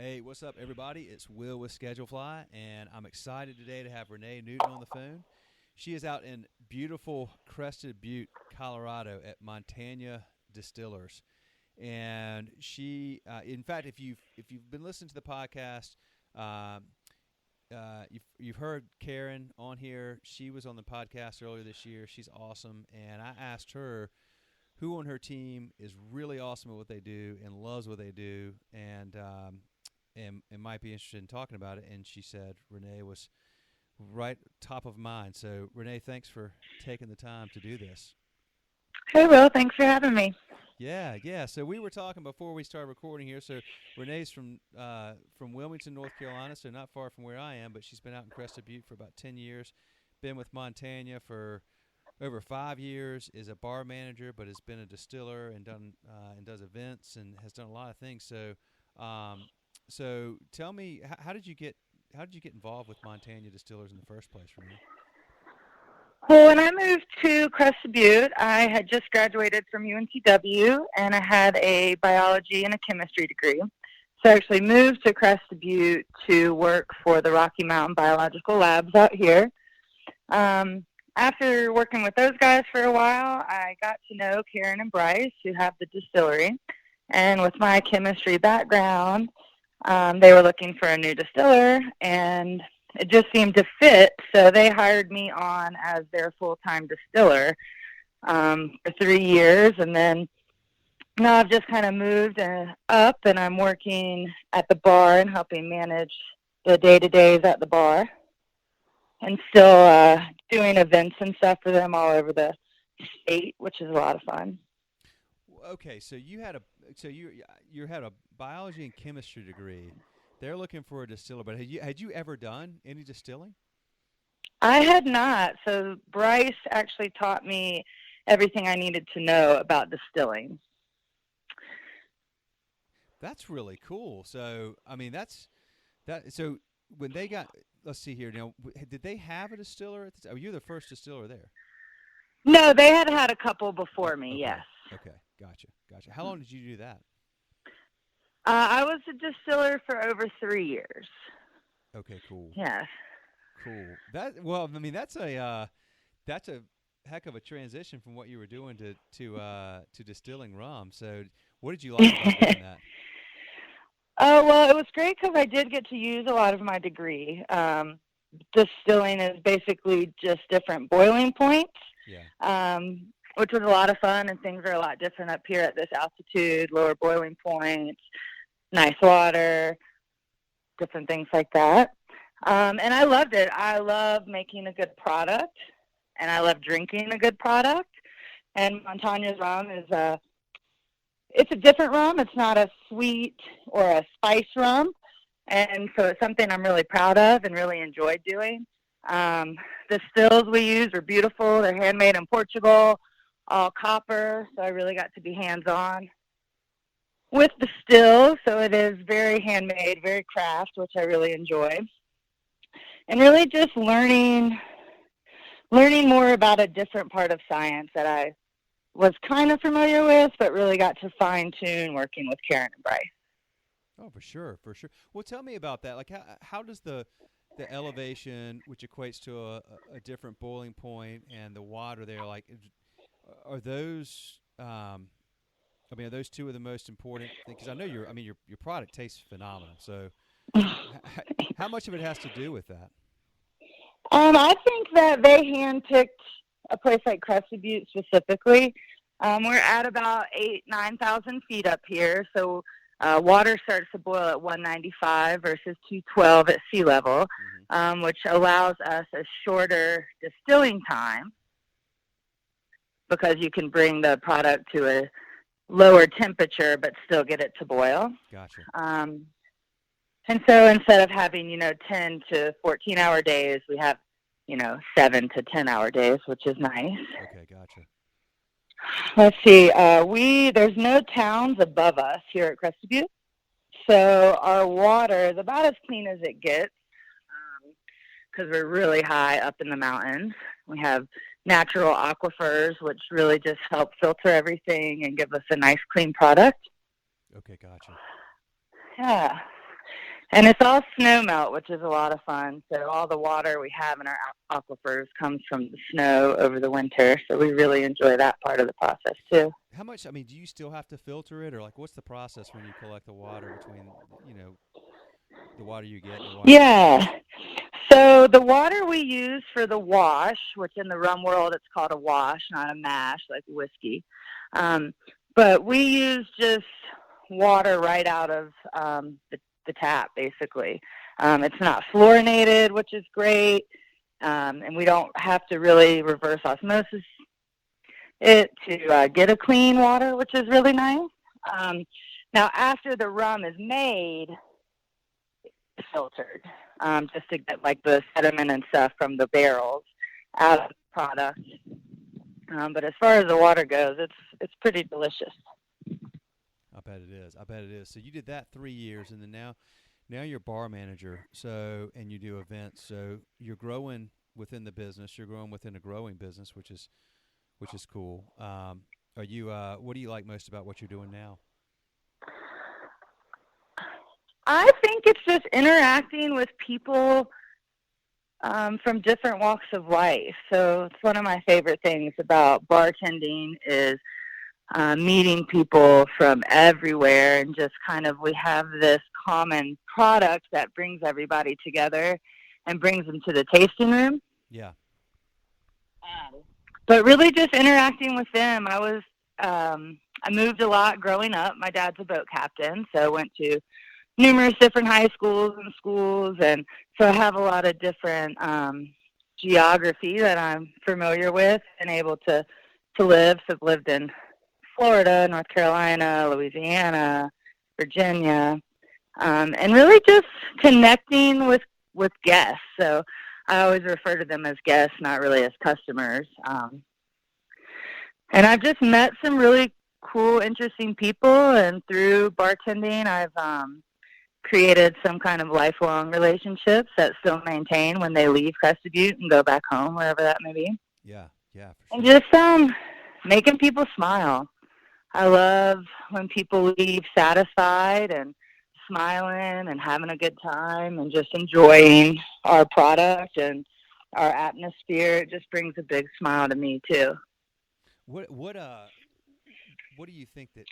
Hey, what's up, everybody? It's Will with Schedulefly, and I'm excited today to have Renee Newton on the phone. She is out in beautiful Crested Butte, Colorado, at Montanya Distillers, and in fact, if you've been listening to the podcast, um, you've heard Karen on here. She was on the podcast earlier this year. She's awesome, and I asked her who on her team is really awesome at what they do and loves what they do, and might be interested in talking about it. And she said Renee was right top of mind. So Renee, thanks for taking the time to do this. Hey, Will. Thanks for having me. Yeah. So we were talking before we started recording here. So Renee's from Wilmington, North Carolina, so not far from where I am, but she's been out in Crested Butte for about 10 years. Been with Montanya for over 5 years. Is a bar manager, but has been a distiller and does events and has done a lot of things. So tell me, how did you get involved with Montanya Distillers in the first place, Renee? Well, when I moved to Crested Butte, I had just graduated from UNCW, and I had a biology and a chemistry degree. So I actually moved to Crested Butte to work for the Rocky Mountain Biological Labs out here. After working with those guys for a while, I got to know Karen and Bryce, who have the distillery. And with my chemistry background, they were looking for a new distiller, and it just seemed to fit. So they hired me on as their full-time distiller for 3 years. And then now I've just kind of moved up, and I'm working at the bar and helping manage the day-to-days at the bar, and still doing events and stuff for them all over the state, which is a lot of fun. Okay, so you had a biology and chemistry degree. They're looking for a distiller, but had you ever done any distilling? I had not. So Bryce actually taught me everything I needed to know about distilling. That's really cool. So I mean, that's that. So when they got, let's see here. Now, did they have a distiller at the time? Were you the first distiller there? No, they had had a couple before me, Okay. yes. Okay. Gotcha. How long did you do that? I was a distiller for over 3 years. Okay. Cool. Yes. Cool. I mean, that's a heck of a transition from what you were doing to distilling rum. So, what did you like about doing that? Oh, well, it was great because I did get to use a lot of my degree. Distilling is basically just different boiling points, Yeah. which was a lot of fun, and things are a lot different up here at this altitude, lower boiling points, nice water, different things like that. And I loved it. I love making a good product, and I love drinking a good product. And Montanya's rum it's a different rum. It's not a sweet or a spice rum. And so it's something I'm really proud of and really enjoyed doing. The stills we use are beautiful. They're handmade in Portugal, all copper. So I really got to be hands-on with the stills. So it is very handmade, very craft, which I really enjoy. And really just learning more about a different part of science that I was kind of familiar with, but really got to fine-tune working with Karen and Bryce. Oh, for sure. Well, tell me about that. Like, how does the elevation, which equates to a different boiling point, and the water there, like, are those? Are those two of the most important things? Because I know your product tastes phenomenal. So, how much of it has to do with that? I think that they handpicked a place like Crested Butte specifically. We're at about 9,000 feet up here, so water starts to boil at 195 versus 212 at sea level, which allows us a shorter distilling time because you can bring the product to a lower temperature but still get it to boil. Gotcha. And so instead of having, 10 to 14-hour days, we have, 7 to 10-hour days, which is nice. Okay, gotcha. Let's see. There's no towns above us here at Crested Butte, so our water is about as clean as it gets because we're really high up in the mountains. We have natural aquifers, which really just help filter everything and give us a nice, clean product. Okay, gotcha. Yeah. And it's all snow melt, which is a lot of fun. So all the water we have in our aquifers comes from the snow over the winter. So we really enjoy that part of the process too. How much? I mean, do you still have to filter it, or like, what's the process when you collect the water between, the water you get and the water you use? Yeah. So the water we use for the wash, which in the rum world it's called a wash, not a mash like whiskey. Um, but we use just water right out of the tap, basically. It's not fluorinated, which is great, and we don't have to really reverse osmosis it to get a clean water, which is really nice. Um, Now, after the rum is made, it's filtered just to get like the sediment and stuff from the barrels out of the product. But as far as the water goes, it's pretty delicious. I bet it is. I bet it is. So you did that 3 years, and then now you're bar manager. So and you do events. So you're growing within the business. You're growing within a growing business, which is cool. Are you? What do you like most about what you're doing now? I think it's just interacting with people from different walks of life. So it's one of my favorite things about bartending is meeting people from everywhere, and just kind of we have this common product that brings everybody together and brings them to the tasting room. Yeah. But really just interacting with them. I moved a lot growing up. My dad's a boat captain, so I went to numerous different high schools and schools, and so I have a lot of different geography that I'm familiar with and able to live. So I've lived in Florida, North Carolina, Louisiana, Virginia, and really just connecting with guests. So I always refer to them as guests, not really as customers. And I've just met some really cool, interesting people, and through bartending, I've created some kind of lifelong relationships that still maintain when they leave Crested Butte and go back home, wherever that may be. Yeah. Yeah. For And sure. just making people smile. I love when people leave satisfied and smiling and having a good time and just enjoying our product and our atmosphere. It just brings a big smile to me too. What do you think that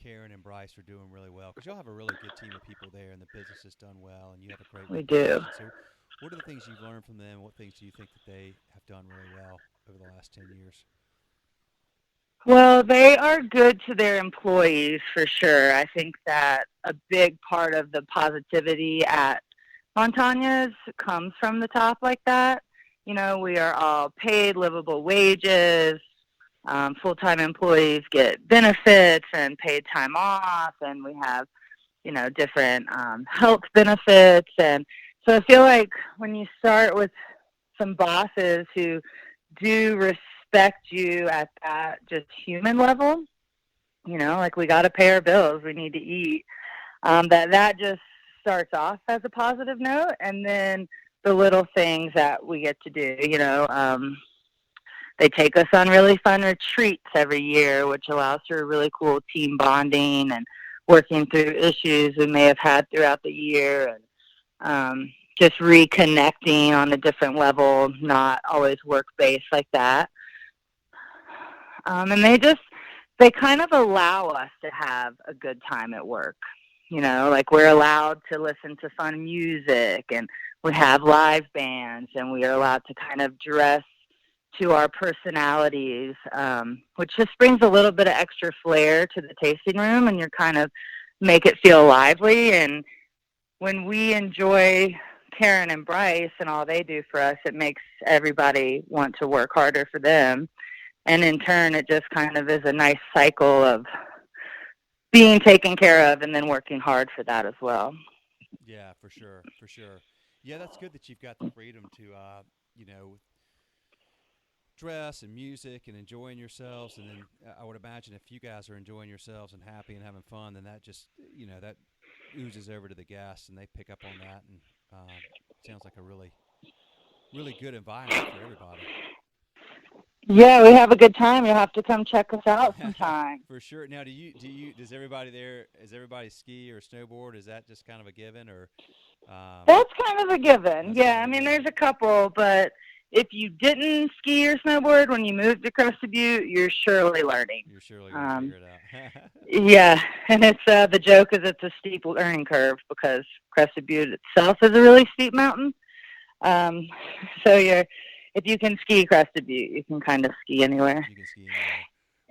Karen and Bryce are doing really well? Because y'all have a really good team of people there, and the business is done well, and you have a great We do. reputation. So, what are the things you've learned from them? What things do you think that they have done really well over the last 10 years? Well, they are good to their employees for sure. I think that a big part of the positivity at Montanya's comes from the top like that. You know, we are all paid livable wages. Full-time employees get benefits and paid time off, and we have, different health benefits. And so I feel like when you start with some bosses who do respect you at that just human level, like we got to pay our bills, we need to eat, that just starts off as a positive note. And then the little things that we get to do, they take us on really fun retreats every year, which allows for really cool team bonding and working through issues we may have had throughout the year, and just reconnecting on a different level, not always work-based like that. And they kind of allow us to have a good time at work. Like we're allowed to listen to fun music, and we have live bands, and we are allowed to kind of dress to our personalities, which just brings a little bit of extra flair to the tasting room, and you're kind of make it feel lively. And when we enjoy Karen and Bryce and all they do for us, it makes everybody want to work harder for them. And in turn, it just kind of is a nice cycle of being taken care of and then working hard for that as well. Yeah, for sure, for sure. Yeah, that's good that you've got the freedom to, dress and music and enjoying yourselves. And then I would imagine if you guys are enjoying yourselves and happy and having fun, then that just, that oozes over to the guests, and they pick up on that. And sounds like a really, really good environment for everybody. Yeah, we have a good time. You'll have to come check us out sometime. For sure. Now, does everybody there, is everybody ski or snowboard? Is that just kind of a given, or That's kind of a given. that's Yeah, kind I of a mean, given? there's a couple, but if you didn't ski or snowboard when you moved to Crested Butte, you're surely learning. You're surely going to figure it out. Yeah, and it's the joke is it's a steep learning curve because Crested Butte itself is a really steep mountain. Um, so if you can ski Crested Butte, you can kind of ski anywhere. You can ski anywhere.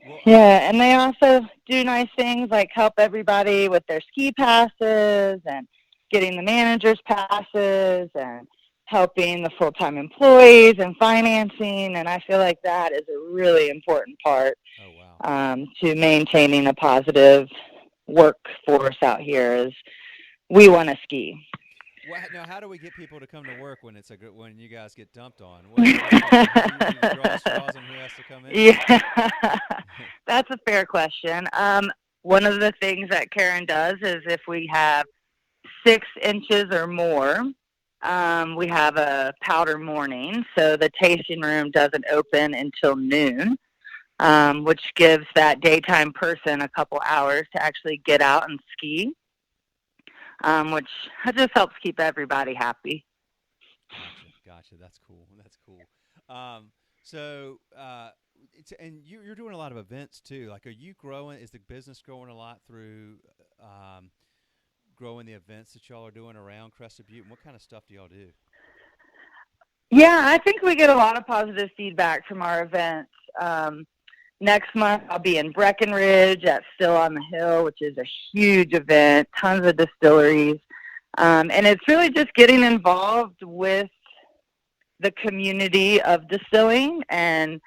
Well, Yeah, and they also do nice things like help everybody with their ski passes and getting the managers passes and helping the full-time employees and financing. And I feel like that is a really important part oh, wow. to maintaining a positive workforce out here is we want to ski. Well, now, how do we get people to come to work when when you guys get dumped on? How do you do the draw straws on who has to come in? Yeah, that's a fair question. One of the things that Karen does is if we have 6 inches or more, we have a powder morning, so the tasting room doesn't open until noon, which gives that daytime person a couple hours to actually get out and ski, which just helps keep everybody happy. Gotcha. That's cool. That's cool. So, and you're doing a lot of events too. Like, are you growing? Is the business growing a lot through growing the events that y'all are doing around Crested Butte? And what kind of stuff do y'all do? Yeah, I think we get a lot of positive feedback from our events. Next month, I'll be in Breckenridge at Still on the Hill, which is a huge event, tons of distilleries. And it's really just getting involved with the community of distilling and,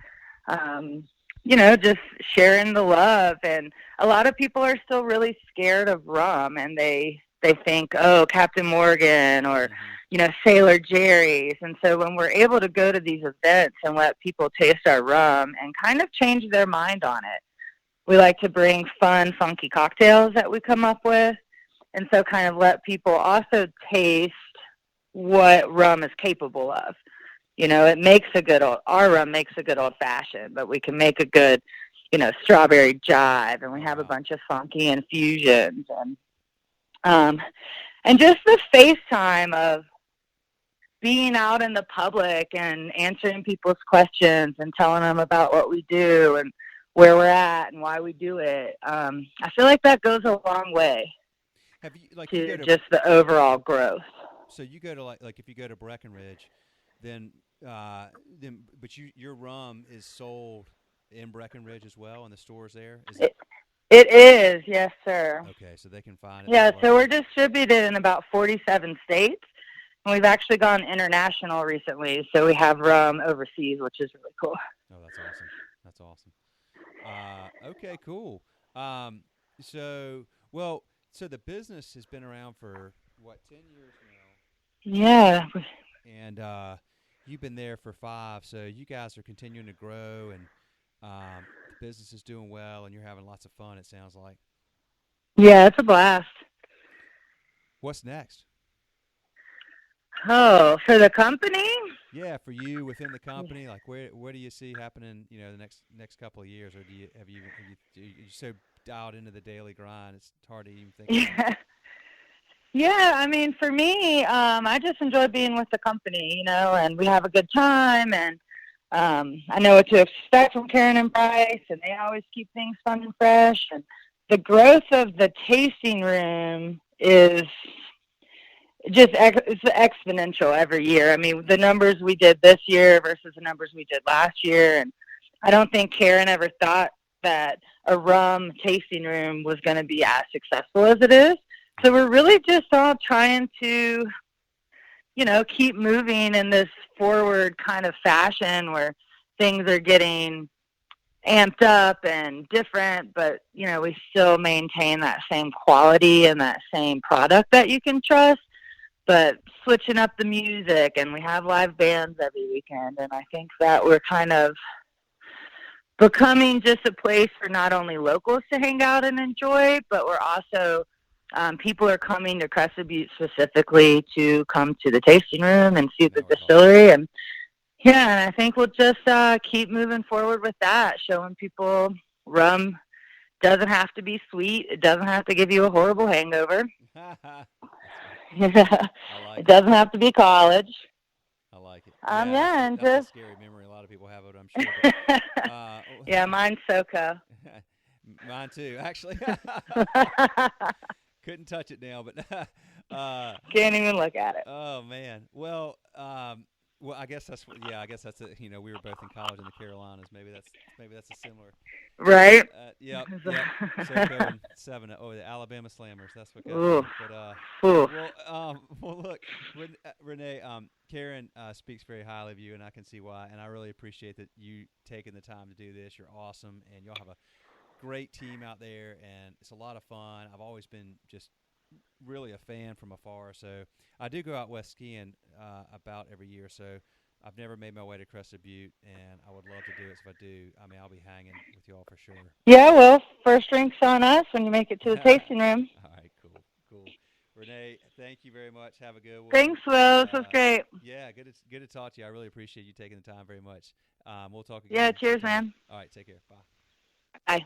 just sharing the love. And a lot of people are still really scared of rum, and they think, oh, Captain Morgan or, Sailor Jerry's. And so when we're able to go to these events and let people taste our rum and kind of change their mind on it, we like to bring fun, funky cocktails that we come up with. And so kind of let people also taste what rum is capable of. Our rum makes a good old fashioned, but we can make a good, strawberry jive, and we have a bunch of funky infusions and just the FaceTime of being out in the public and answering people's questions and telling them about what we do and where we're at and why we do it. I feel like that goes a long way to just the overall growth. So you go to like if you go to Breckenridge, then but your rum is sold in Breckenridge as well in the stores there? It is, yes, sir. Okay, so they can find it. Yeah, so we're distributed in about 47 states, and we've actually gone international recently, so we have rum overseas, which is really cool. Oh, that's awesome. Okay, cool. So the business has been around for, 10 years now? Yeah. And you've been there for 5, so you guys are continuing to grow, and the business is doing well, and you're having lots of fun, it sounds like. Yeah, it's a blast. What's next? Oh, for the company? Yeah, for you within the company, like where do you see happening, the next couple of years, or are you so dialed into the daily grind, it's hard to even think about it? Yeah, I mean, for me, I just enjoy being with the company, and we have a good time, and I know what to expect from Karen and Bryce, and they always keep things fun and fresh. And the growth of the tasting room is just it's exponential every year. I mean, the numbers we did this year versus the numbers we did last year, and I don't think Karen ever thought that a rum tasting room was going to be as successful as it is. So we're really just all trying to, keep moving in this forward kind of fashion where things are getting amped up and different, but, we still maintain that same quality and that same product that you can trust, but switching up the music, and we have live bands every weekend, and I think that we're kind of becoming just a place for not only locals to hang out and enjoy, but we're also people are coming to Crested Butte specifically to come to the tasting room and see the distillery, and Yeah, and I think we'll just keep moving forward with that, showing people rum doesn't have to be sweet. It doesn't have to give you a horrible hangover. That's right. Yeah, I like it it. doesn't have to be college. I like it. Yeah, Yeah, and that's a just scary memory. A lot of people have it, I'm sure. But yeah, mine's SoCo. mine too, actually. Couldn't touch it now, but Can't even look at it. oh man. Well, I guess that's yeah. I guess that's it. You know, we were both in college in the Carolinas. Maybe that's a similar. Right? Yep. SoCo and 7. Oh, the Alabama Slammers. That's what got Ooh. me. But Ooh. well, look, Renee, Karen speaks very highly of you, and I can see why. And I really appreciate that you taking the time to do this. You're awesome, and y'all have a great team out there, and it's a lot of fun. I've always been just really a fan from afar. So I do go out west skiing about every year. So I've never made my way to Crested Butte, and I would love to do it. So if I do, I mean, I'll be hanging with y'all for sure. Yeah, well, first drink's on us when you make it to the tasting room. All right, cool. Renee, thank you very much. Have a good one. Thanks, Will. This was great. Yeah, good to talk to you. I really appreciate you taking the time very much. We'll talk again. Yeah, cheers, man. All right, take care. Bye. Bye.